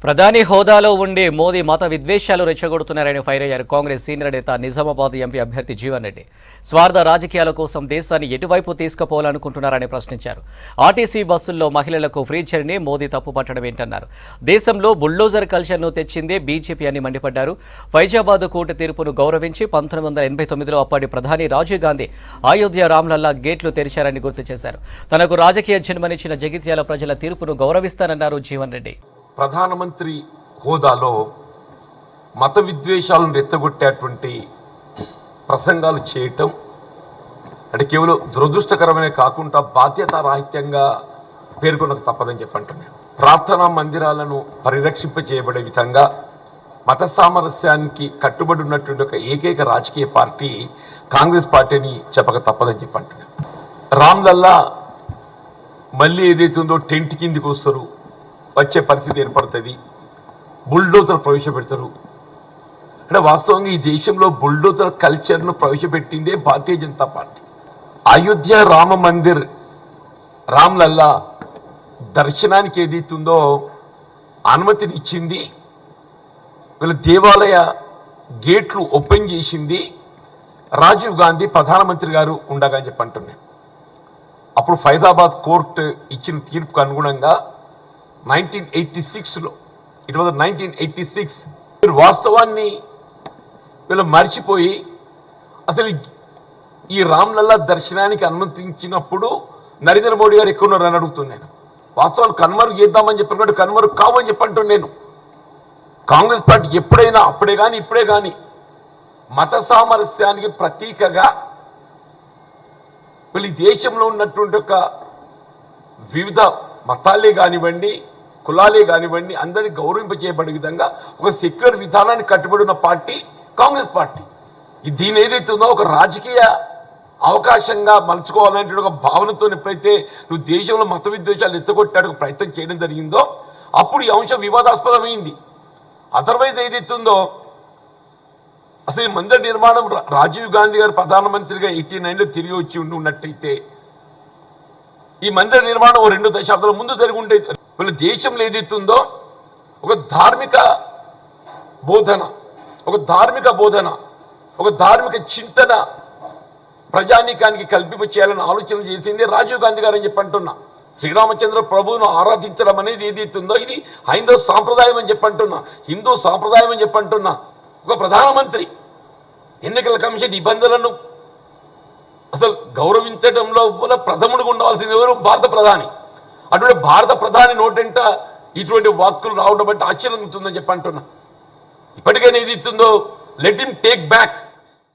ప్రధాని హోదాలో ఉండి మోదీ మత విద్వేషాలు రెచ్చగొడుతున్నారని ఫైర్ అయ్యారు కాంగ్రెస్ సీనియర్ నేత నిజామాబాద్ ఎంపీ అభ్యర్థి జీవన్ రెడ్డి. స్వార్థ రాజకీయాల కోసం దేశాన్ని ఎటువైపు తీసుకుపోవాలనుకుంటున్నారని ప్రశ్నించారు. ఆర్టీసీ బస్సుల్లో మహిళలకు ఫ్రీ జర్నీ మోదీ తప్పుపట్టడం ఏంటన్నారు. దేశంలో బుల్డోజర్ కల్చర్ను తెచ్చిందే బీజేపీ అని మండిపడ్డారు. ఫైజాబాద్ కోర్టు తీర్పును గౌరవించి 1989లో అప్పటి ప్రధాని రాజీవ్ గాంధీ అయోధ్య రామ్లల్లా గేట్లు తెరిచారని గుర్తు చేశారు. తనకు రాజకీయ జన్మనిచ్చిన జగిత్యాల ప్రజల తీర్పును గౌరవిస్తానన్నారు జీవన్ రెడ్డి. ప్రధానమంత్రి హోదాలో మత విద్వేషాలను రెచ్చగొట్టేటువంటి ప్రసంగాలు చేయటం అంటే కేవలం దురదృష్టకరమే కాకుండా బాధ్యతారాహిత్యంగా పేర్కొనకు తప్పదని చెప్పంటున్నాను. ప్రార్థనా మందిరాలను పరిరక్షింపజేయబడే విధంగా మత సామరస్యానికి కట్టుబడి ఉన్నటువంటి ఒక ఏకైక రాజకీయ పార్టీ కాంగ్రెస్ పార్టీని చెప్పక తప్పదని చెప్పంటున్నాను. రామ్లల్లా మళ్ళీ ఏదైతుందో టెంట్ కిందికి వస్తారు, వచ్చే పరిస్థితి ఏర్పడుతుంది, బుల్డోజర్ ప్రవేశపెడతారు. అంటే వాస్తవంగా ఈ దేశంలో బుల్డోజర్ కల్చర్ను ప్రవేశపెట్టిందే భారతీయ జనతా పార్టీ. అయోధ్య రామ మందిర్ రామ్లల్లా దర్శనానికి ఏదైతుందో అనుమతిని ఇచ్చింది, వీళ్ళ దేవాలయ గేట్లు ఓపెన్ చేసింది రాజీవ్ గాంధీ ప్రధానమంత్రి గారు ఉండగా అని చెప్పి అంటున్నాను. అప్పుడు ఫైజాబాద్ కోర్టు ఇచ్చిన తీర్పుకు అనుగుణంగా 1986లో ఇట్ వాజ్ 1986 వాస్తవాన్ని వీళ్ళు మర్చిపోయి అసలు ఈ రామ్లల్లా దర్శనానికి అనుమతించినప్పుడు నరేంద్ర మోడీ గారు ఎక్కడ ఉన్నారని అడుగుతున్నాను. వాస్తవాలు కన్మరుగు చేద్దామని చెప్పినట్టు కన్మరుగు కావు అని చెప్పంటున్నాను నేను. కాంగ్రెస్ పార్టీ ఎప్పుడైనా అప్పుడే కానీ ఇప్పుడే కానీ మత సామరస్యానికి ప్రతీకగా వీళ్ళు దేశంలో ఉన్నటువంటి ఒక వివిధ మతాలే కానివ్వండి, కులాలే కానివ్వండి, అందరినీ గౌరవింపజేయబడే విధంగా ఒక సెక్యులర్ విధానానికి కట్టుబడి ఉన్న పార్టీ కాంగ్రెస్ పార్టీ. దీని ఏదైతే ఉందో ఒక రాజకీయ అవకాశంగా మలుచుకోవాలనే ఒక భావనతో ఎప్పుడైతే నువ్వు దేశంలో మత విద్వేషాలు ఎత్తగొట్టాడు ప్రయత్నం చేయడం జరిగిందో అప్పుడు ఈ అంశం వివాదాస్పదమైంది. అదర్వైజ్ ఏదైతే ఉందో అసలు ఈ మందిర నిర్మాణం రాజీవ్ గాంధీ గారు ప్రధానమంత్రిగా 89లో తిరిగి వచ్చి ఉన్నట్టయితే ఈ మందిర నిర్మాణం 2 దశాబ్దాల ముందు జరిగి ఉండే. వీళ్ళ దేశంలో ఏదైతుందో ఒక ధార్మిక బోధన, ఒక ధార్మిక చింతన ప్రజానీకానికి కల్పింప చేయాలని ఆలోచన చేసింది రాజీవ్ గాంధీ గారు అని చెప్పి అంటున్నా. శ్రీరామచంద్ర ప్రభువును ఆరాధించడం అనేది ఏదైతుందో ఇది హైందవ సాంప్రదాయం అని చెప్పి అంటున్నా, హిందూ సాంప్రదాయం అని చెప్పి అంటున్నా. ఒక ప్రధానమంత్రి ఎన్నికల కమిషన్ నిబంధనలను అసలు గౌరవించడంలో ప్రథముడుగా ఉండవలసింది ఎవరు? భారత ప్రధాని. అటువంటి భారత ప్రధాని నోటంట ఇటువంటి వాక్కులు రావడం బట్టి ఆశ్చర్యం ఉంటుందని చెప్పి అంటున్నా. ఇప్పటికైనా ఏది ఇస్తుందో లెట్ హిమ్ టేక్ బ్యాక్